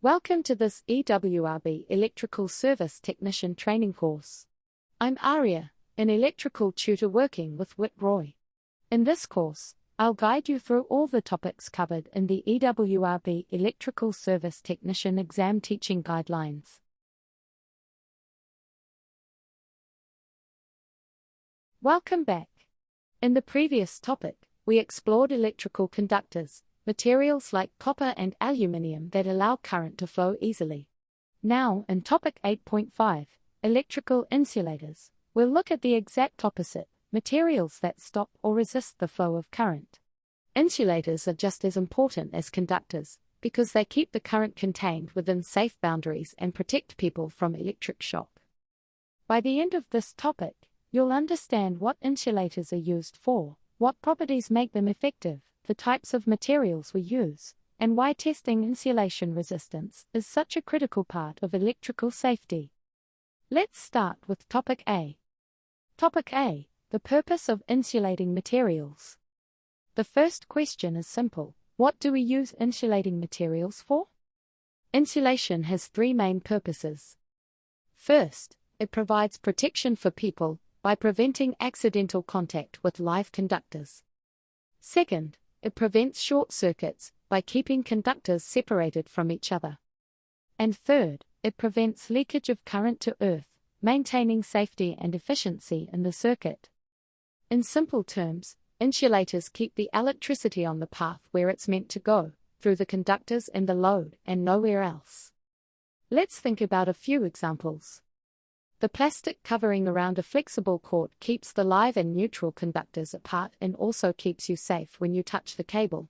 Welcome to this EWRB Electrical Service Technician Training course. I'm Aria, an electrical tutor working with Roy. In this course, I'll guide you through all the topics covered in the EWRB Electrical Service Technician Exam Teaching Guidelines. Welcome back. In the previous topic, we explored electrical conductors, materials like copper and aluminium that allow current to flow easily. Now, in topic 8.5, electrical insulators, we'll look at the exact opposite, materials that stop or resist the flow of current. Insulators are just as important as conductors, because they keep the current contained within safe boundaries and protect people from electric shock. By the end of this topic, you'll understand what insulators are used for, what properties make them effective, the types of materials we use, and why testing insulation resistance is such a critical part of electrical safety. Let's start with Topic A. Topic A, the purpose of insulating materials. The first question is simple: what do we use insulating materials for? Insulation has three main purposes. First, it provides protection for people by preventing accidental contact with live conductors. Second, it prevents short circuits by keeping conductors separated from each other. And third, it prevents leakage of current to earth, maintaining safety and efficiency in the circuit. In simple terms, insulators keep the electricity on the path where it's meant to go, through the conductors and the load, and nowhere else. Let's think about a few examples. The plastic covering around a flexible cord keeps the live and neutral conductors apart and also keeps you safe when you touch the cable.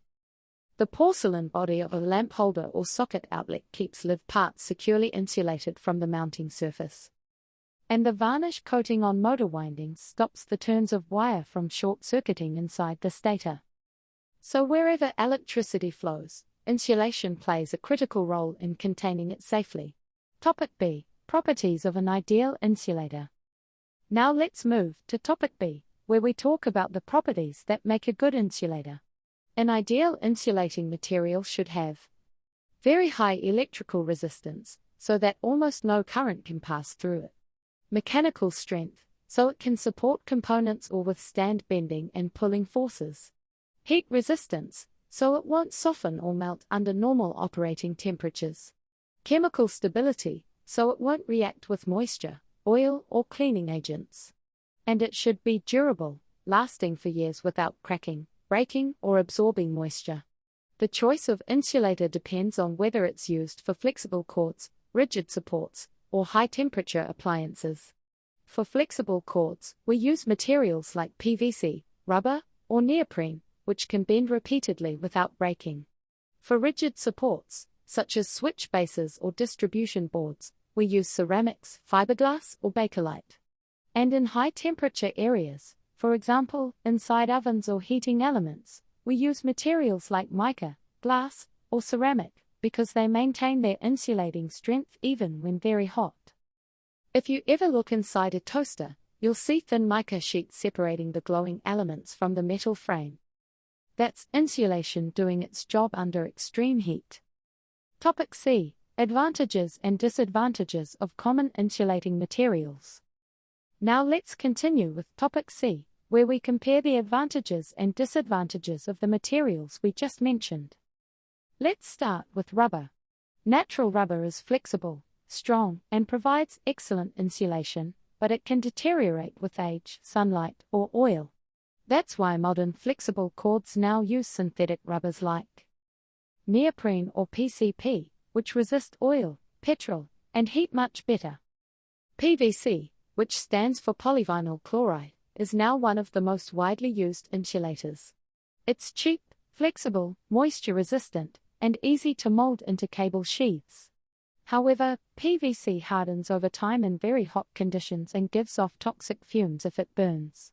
The porcelain body of a lamp holder or socket outlet keeps live parts securely insulated from the mounting surface. And the varnish coating on motor windings stops the turns of wire from short-circuiting inside the stator. So wherever electricity flows, insulation plays a critical role in containing it safely. Topic B. Properties of an ideal insulator. Now let's move to Topic B, where we talk about the properties that make a good insulator. An ideal insulating material should have very high electrical resistance, so that almost no current can pass through it. Mechanical strength, so it can support components or withstand bending and pulling forces. Heat resistance, so it won't soften or melt under normal operating temperatures. Chemical stability, so it won't react with moisture, oil, or cleaning agents. And it should be durable, lasting for years without cracking, breaking, or absorbing moisture. The choice of insulator depends on whether it's used for flexible cords, rigid supports, or high-temperature appliances. For flexible cords, we use materials like PVC, rubber, or neoprene, which can bend repeatedly without breaking. For rigid supports, such as switch bases or distribution boards, we use ceramics, fiberglass, or bakelite. And in high-temperature areas, for example, inside ovens or heating elements, we use materials like mica, glass, or ceramic, because they maintain their insulating strength even when very hot. If you ever look inside a toaster, you'll see thin mica sheets separating the glowing elements from the metal frame. That's insulation doing its job under extreme heat. Topic C. Advantages and disadvantages of common insulating materials. Now let's continue with Topic C, where we compare the advantages and disadvantages of the materials we just mentioned. Let's start with rubber. Natural rubber is flexible, strong, and provides excellent insulation, but it can deteriorate with age, sunlight, or oil. That's why modern flexible cords now use synthetic rubbers like neoprene or PCP, which resist oil, petrol, and heat much better. PVC, which stands for polyvinyl chloride, is now one of the most widely used insulators. It's cheap, flexible, moisture-resistant, and easy to mold into cable sheaths. However, PVC hardens over time in very hot conditions and gives off toxic fumes if it burns.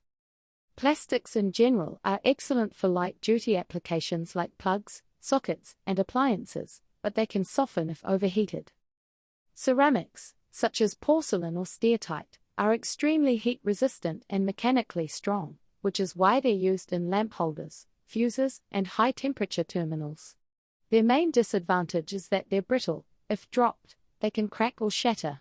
Plastics in general are excellent for light-duty applications like plugs, sockets, and appliances, but they can soften if overheated. Ceramics, such as porcelain or steatite, are extremely heat-resistant and mechanically strong, which is why they're used in lamp holders, fuses, and high-temperature terminals. Their main disadvantage is that they're brittle, If dropped, they can crack or shatter.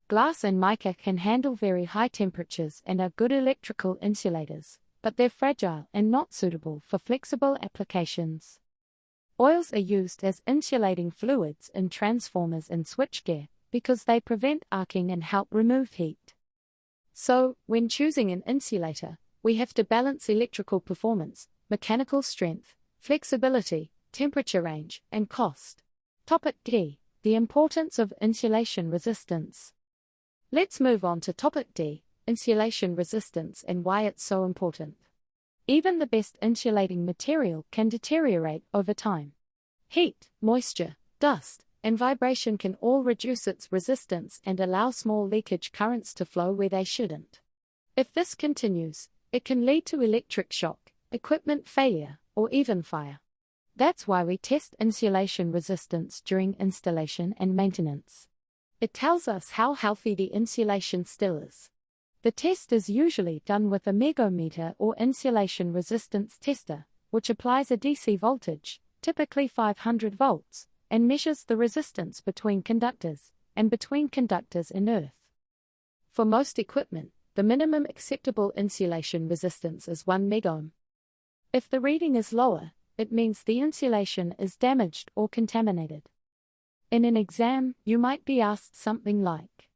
Glass and mica can handle very high temperatures and are good electrical insulators, but they're fragile and not suitable for flexible applications. Oils are used as insulating fluids in transformers and switchgear because they prevent arcing and help remove heat. So, when choosing an insulator, we have to balance electrical performance, mechanical strength, flexibility, temperature range, and cost. Topic D. The importance of insulation resistance. Let's move on to topic D, insulation resistance and why it's so important. Even the best insulating material can deteriorate over time. Heat, moisture, dust, and vibration can all reduce its resistance and allow small leakage currents to flow where they shouldn't. If this continues, it can lead to electric shock, equipment failure, or even fire. That's why we test insulation resistance during installation and maintenance. It tells us how healthy the insulation still is. The test is usually done with a megometer or insulation resistance tester, which applies a DC voltage, typically 500 volts, and measures the resistance between conductors and between conductors in earth. For most equipment, the minimum acceptable insulation resistance is 1 megohm. If the reading is lower, it means the insulation is damaged or contaminated. In an exam, you might be asked something like,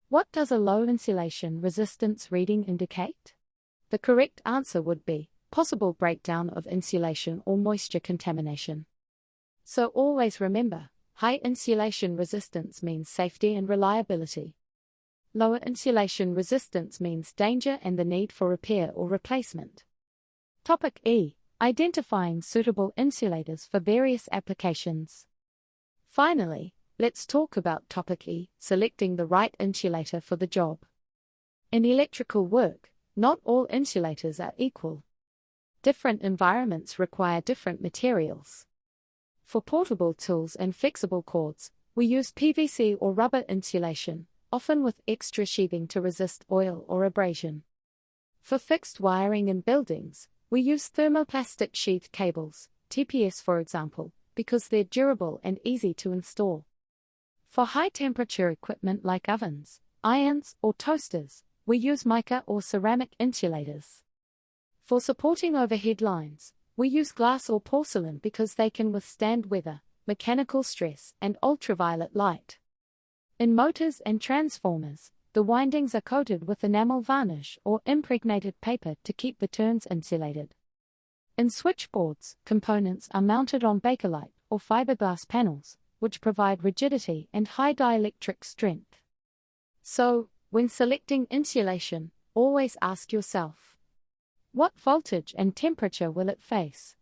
what does a low insulation resistance reading indicate? The correct answer would be, possible breakdown of insulation or moisture contamination. So always remember, high insulation resistance means safety and reliability. Lower insulation resistance means danger and the need for repair or replacement. Topic E. Identifying suitable insulators for various applications. Finally, let's talk about topic E, selecting the right insulator for the job. In electrical work, not all insulators are equal. Different environments require different materials. For portable tools and flexible cords, we use PVC or rubber insulation, often with extra sheathing to resist oil or abrasion. For fixed wiring in buildings, we use thermoplastic sheathed cables, TPS for example, because they're durable and easy to install. For high-temperature equipment like ovens, irons, or toasters, we use mica or ceramic insulators. For supporting overhead lines, we use glass or porcelain because they can withstand weather, mechanical stress, and ultraviolet light. In motors and transformers, the windings are coated with enamel varnish or impregnated paper to keep the turns insulated. In switchboards, components are mounted on bakelite or fiberglass panels, which provide rigidity and high dielectric strength. So, when selecting insulation, always ask yourself, what voltage and temperature will it face?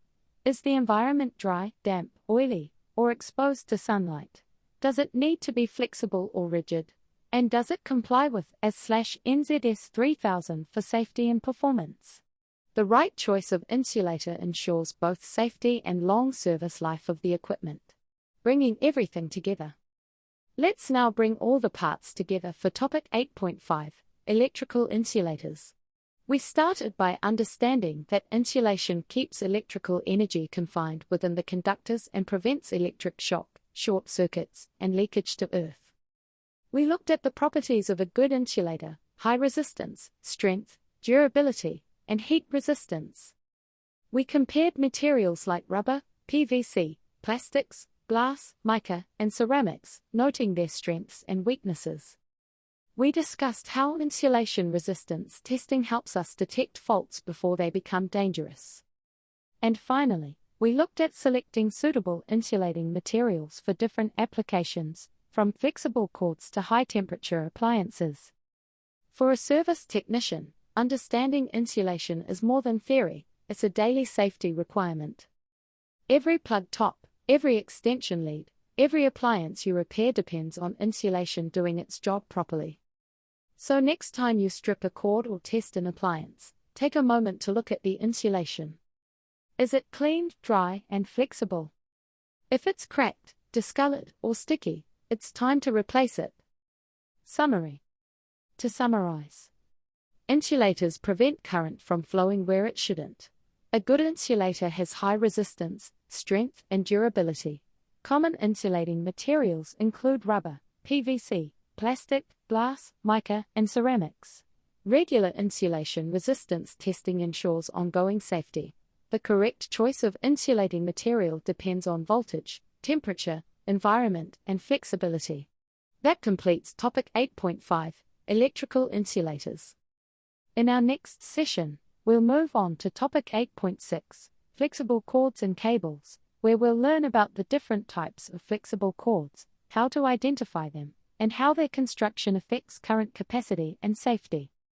Is the environment dry, damp, oily, or exposed to sunlight? Does it need to be flexible or rigid? And does it comply with AS/NZS 3000 for safety and performance? The right choice of insulator ensures both safety and long service life of the equipment, bringing everything together. Let's now bring all the parts together for topic 8.5, electrical insulators. We started by understanding that insulation keeps electrical energy confined within the conductors and prevents electric shock, short circuits, and leakage to earth. We looked at the properties of a good insulator: high resistance, strength, durability, and heat resistance. We compared materials like rubber, PVC, plastics, glass, mica, and ceramics, noting their strengths and weaknesses. We discussed how insulation resistance testing helps us detect faults before they become dangerous. And finally, we looked at selecting suitable insulating materials for different applications, from flexible cords to high-temperature appliances. For a service technician, understanding insulation is more than theory, it's a daily safety requirement. Every plug top, every extension lead, every appliance you repair depends on insulation doing its job properly. So next time you strip a cord or test an appliance, take a moment to look at the insulation. Is it clean, dry, and flexible? If it's cracked, discolored, or sticky, it's time to replace it. Summary. To summarize, insulators prevent current from flowing where it shouldn't. A good insulator has high resistance, strength, and durability. Common insulating materials include rubber, PVC, plastic, glass, mica, and ceramics. Regular insulation resistance testing ensures ongoing safety. The correct choice of insulating material depends on voltage, temperature, environment, and flexibility. That completes Topic 8.5, Electrical Insulators. In our next session, we'll move on to Topic 8.6, Flexible Cords and Cables, where we'll learn about the different types of flexible cords, how to identify them, and how their construction affects current capacity and safety.